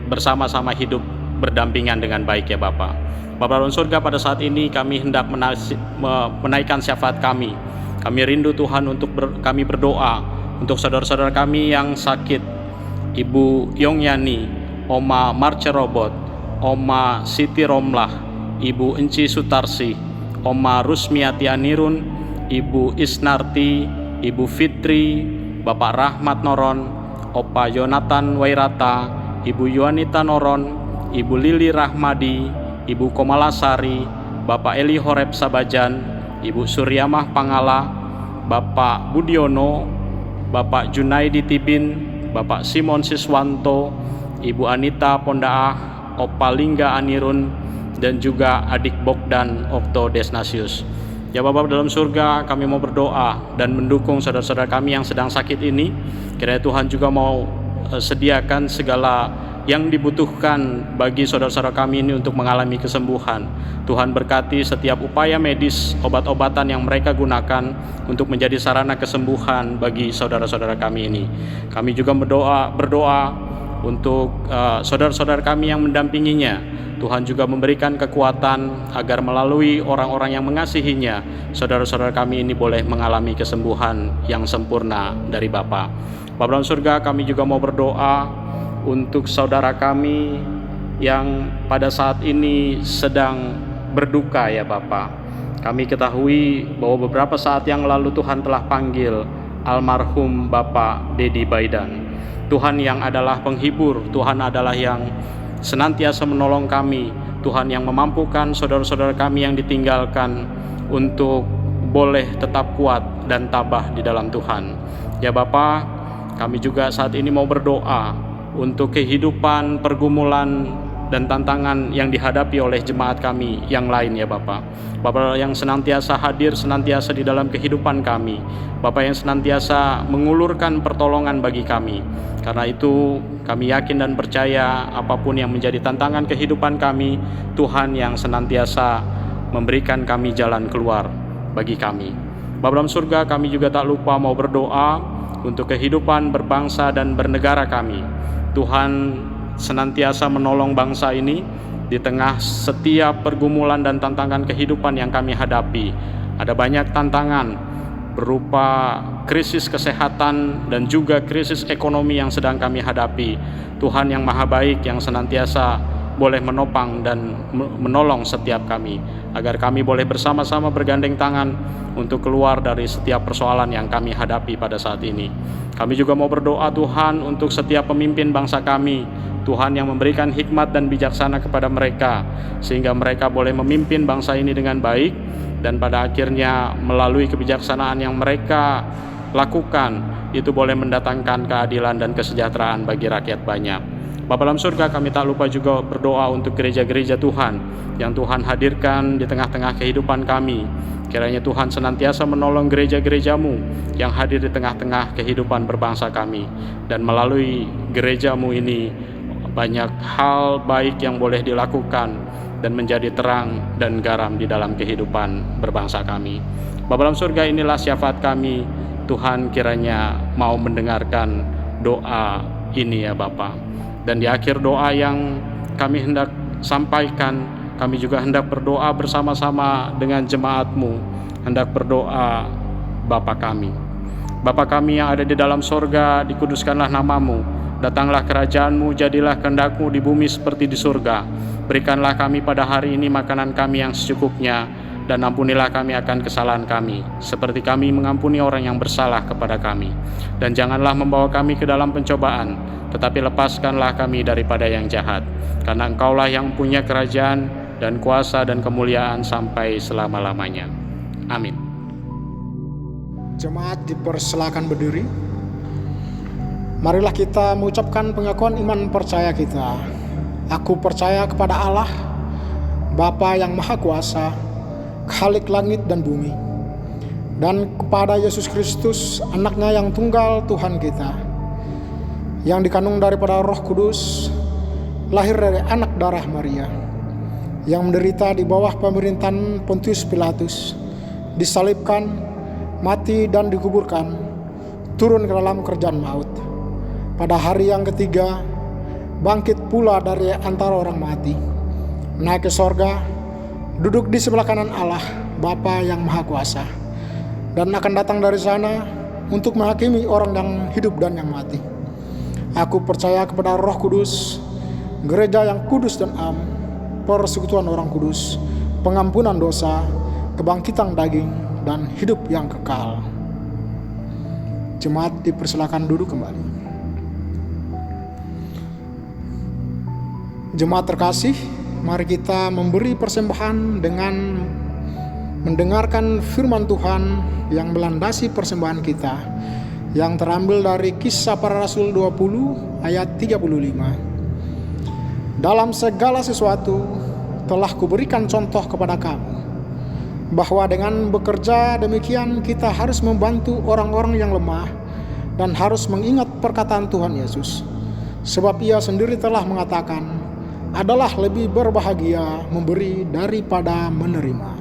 bersama-sama hidup berdampingan dengan baik ya Bapa. Bapa dalam surga, pada saat ini kami hendak menaikkan syafaat kami. Kami rindu Tuhan untuk kami berdoa untuk saudara-saudara kami yang sakit, Ibu Yongyani, Oma Marce Robot, Oma Siti Romlah, Ibu Enci Sutarsi, Oma Rusmiati Anirun, Ibu Isnarti, Ibu Fitri, Bapak Rahmat Noron, Opa Yonatan Wairata, Ibu Yuanita Noron, Ibu Lili Rahmadi, Ibu Komalasari, Bapak Eli Horeb Sabajan, Ibu Suryamah Pangala, Bapak Budiono, Bapak Junaidi Tibin, Bapak Simon Siswanto, Ibu Anita Pondaah, Opa Lingga Anirun, dan juga adik Bogdan Okto Desnasius. Ya Bapa dalam surga, kami mau berdoa dan mendukung saudara-saudara kami yang sedang sakit ini. Kiranya Tuhan juga mau sediakan segala yang dibutuhkan bagi saudara-saudara kami ini untuk mengalami kesembuhan. Tuhan berkati setiap upaya medis, obat-obatan yang mereka gunakan untuk menjadi sarana kesembuhan bagi saudara-saudara kami ini. Kami juga berdoa untuk saudara-saudara kami yang mendampinginya. Tuhan juga memberikan kekuatan agar melalui orang-orang yang mengasihinya, saudara-saudara kami ini boleh mengalami kesembuhan yang sempurna dari Bapa. Bapa dalam surga, kami juga mau berdoa untuk saudara kami yang pada saat ini sedang berduka ya Bapa. Kami ketahui bahwa beberapa saat yang lalu Tuhan telah panggil almarhum Bapak Dedi Baidan. Tuhan yang adalah penghibur, Tuhan adalah yang senantiasa menolong kami, Tuhan yang memampukan saudara-saudara kami yang ditinggalkan untuk boleh tetap kuat dan tabah di dalam Tuhan. Ya Bapa, kami juga saat ini mau berdoa untuk kehidupan, pergumulan, dan tantangan yang dihadapi oleh jemaat kami yang lain ya Bapa. Bapa yang senantiasa hadir, senantiasa di dalam kehidupan kami. Bapa yang senantiasa mengulurkan pertolongan bagi kami. Karena itu kami yakin dan percaya apapun yang menjadi tantangan kehidupan kami, Tuhan yang senantiasa memberikan kami jalan keluar bagi kami. Bapa dalam surga, kami juga tak lupa mau berdoa untuk kehidupan berbangsa dan bernegara kami. Tuhan senantiasa menolong bangsa ini di tengah setiap pergumulan dan tantangan kehidupan yang kami hadapi. Ada banyak tantangan berupa krisis kesehatan dan juga krisis ekonomi yang sedang kami hadapi. Tuhan yang maha baik yang senantiasa boleh menopang dan menolong setiap kami, agar kami boleh bersama-sama bergandeng tangan untuk keluar dari setiap persoalan yang kami hadapi pada saat ini. Kami juga mau berdoa Tuhan untuk setiap pemimpin bangsa kami, Tuhan yang memberikan hikmat dan bijaksana kepada mereka, sehingga mereka boleh memimpin bangsa ini dengan baik, dan pada akhirnya melalui kebijaksanaan yang mereka lakukan, itu boleh mendatangkan keadilan dan kesejahteraan bagi rakyat banyak. Bapa dalam surga, kami tak lupa juga berdoa untuk gereja-gereja Tuhan yang Tuhan hadirkan di tengah-tengah kehidupan kami. Kiranya Tuhan senantiasa menolong gereja-gerejamu yang hadir di tengah-tengah kehidupan berbangsa kami. Dan melalui gerejamu ini banyak hal baik yang boleh dilakukan dan menjadi terang dan garam di dalam kehidupan berbangsa kami. Bapa dalam surga, inilah syafaat kami. Tuhan kiranya mau mendengarkan doa ini ya Bapa. Dan di akhir doa yang kami hendak sampaikan, kami juga hendak berdoa bersama-sama dengan jemaat-Mu. Hendak berdoa, Bapa kami. Bapa kami yang ada di dalam sorga, dikuduskanlah nama-Mu. Datanglah kerajaan-Mu, jadilah kehendak-Mu di bumi seperti di surga. Berikanlah kami pada hari ini makanan kami yang secukupnya, dan ampunilah kami akan kesalahan kami, seperti kami mengampuni orang yang bersalah kepada kami. Dan janganlah membawa kami ke dalam pencobaan, tetapi lepaskanlah kami daripada yang jahat. Karena Engkaulah yang punya kerajaan dan kuasa dan kemuliaan sampai selama-lamanya. Amin. Jemaat dipersilakan berdiri. Marilah kita mengucapkan pengakuan iman percaya kita. Aku percaya kepada Allah, Bapa yang Maha Kuasa, Khalik langit dan bumi, dan kepada Yesus Kristus, anaknya yang tunggal Tuhan kita, yang dikandung daripada Roh Kudus, lahir dari anak darah Maria, yang menderita di bawah pemerintahan Pontius Pilatus, disalibkan, mati dan dikuburkan, turun ke dalam kerjaan maut. Pada hari yang ketiga, bangkit pula dari antara orang mati, naik ke sorga, duduk di sebelah kanan Allah, Bapa yang Maha Kuasa, dan akan datang dari sana untuk menghakimi orang yang hidup dan yang mati. Aku percaya kepada Roh Kudus, gereja yang kudus dan am, persekutuan orang kudus, pengampunan dosa, kebangkitan daging, dan hidup yang kekal. Jemaat dipersilakan duduk kembali. Jemaat terkasih, mari kita memberi persembahan dengan mendengarkan firman Tuhan yang melandasi persembahan kita, yang terambil dari Kisah Para Rasul 20 ayat 35. Dalam segala sesuatu telah kuberikan contoh kepada kamu, bahwa dengan bekerja demikian kita harus membantu orang-orang yang lemah dan harus mengingat perkataan Tuhan Yesus. Sebab ia sendiri telah mengatakan, adalah lebih berbahagia memberi daripada menerima.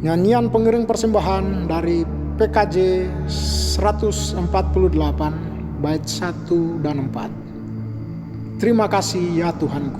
Nyanyian pengiring persembahan dari PKJ 148 bait 1 dan 4. Terima kasih ya Tuhanku.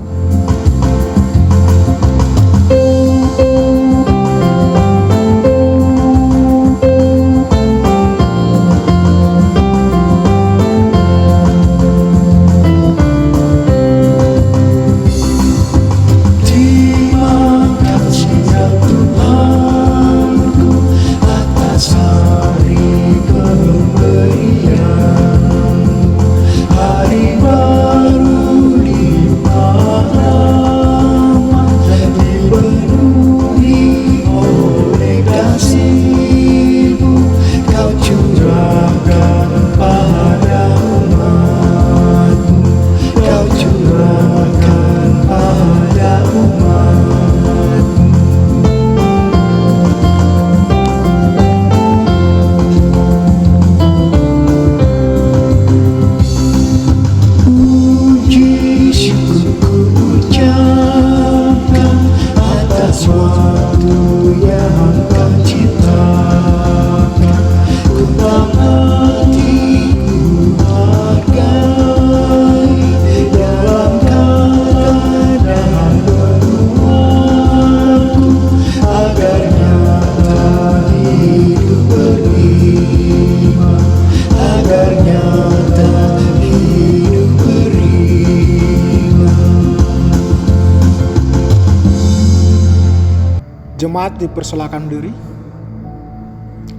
Jemaat dipersilakan diri.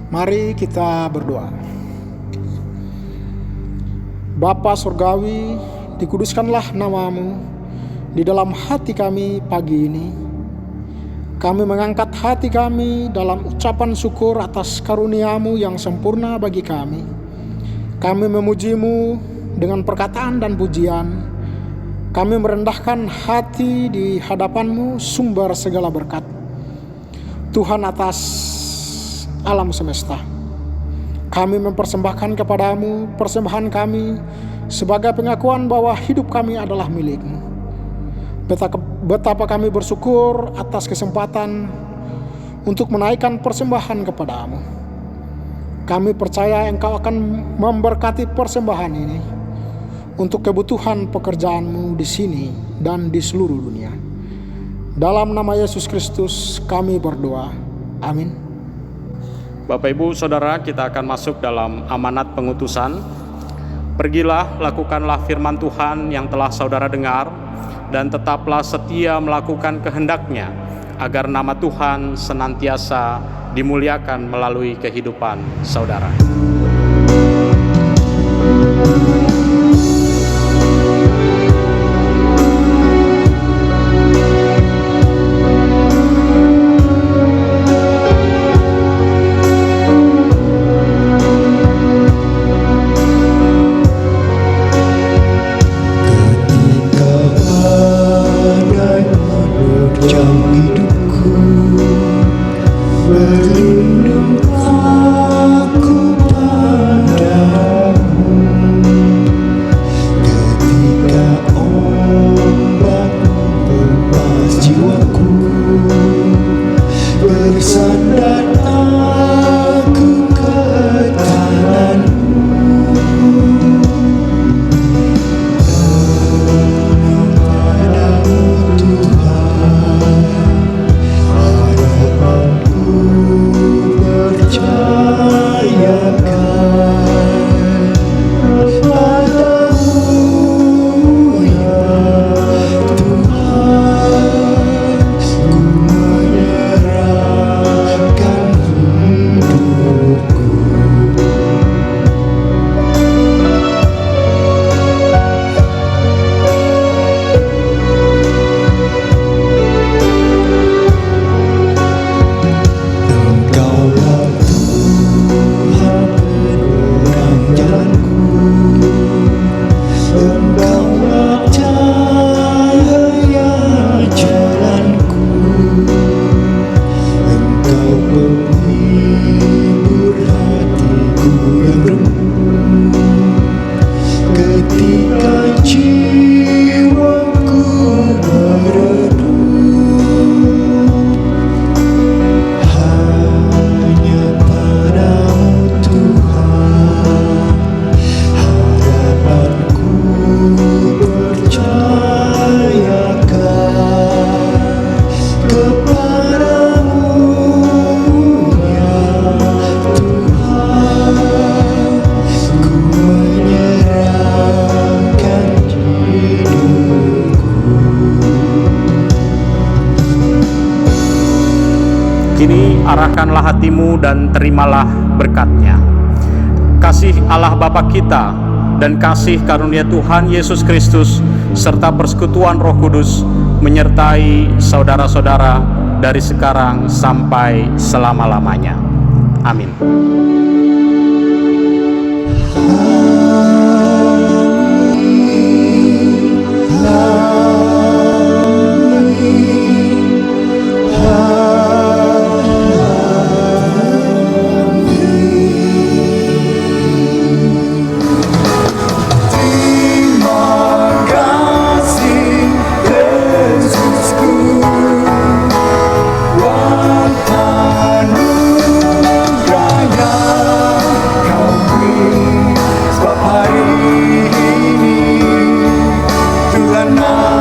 Mari kita berdoa. Bapa Surgawi, dikuduskanlah namamu di dalam hati kami pagi ini. Kami mengangkat hati kami dalam ucapan syukur atas karunia-Mu yang sempurna bagi kami. Kami memuji-Mu dengan perkataan dan pujian. Kami merendahkan hati di hadapan-Mu, sumber segala berkat. Tuhan atas alam semesta, kami mempersembahkan kepadamu persembahan kami sebagai pengakuan bahwa hidup kami adalah milik-Mu. Betapa kami bersyukur atas kesempatan untuk menaikkan persembahan kepadamu. Kami percaya Engkau akan memberkati persembahan ini untuk kebutuhan pekerjaan-Mu di sini dan di seluruh dunia. Dalam nama Yesus Kristus kami berdoa. Amin. Bapak Ibu Saudara, kita akan masuk dalam amanat pengutusan. Pergilah, lakukanlah firman Tuhan yang telah saudara dengar, dan tetaplah setia melakukan kehendak-Nya, agar nama Tuhan senantiasa dimuliakan melalui kehidupan saudara. Berlindung aku padamu. arahkanlah hatimu dan terimalah berkat-Nya. Kasih Allah Bapa kita dan kasih karunia Tuhan Yesus Kristus serta persekutuan Roh Kudus menyertai saudara-saudara dari sekarang sampai selama-lamanya. Amin. Tuhan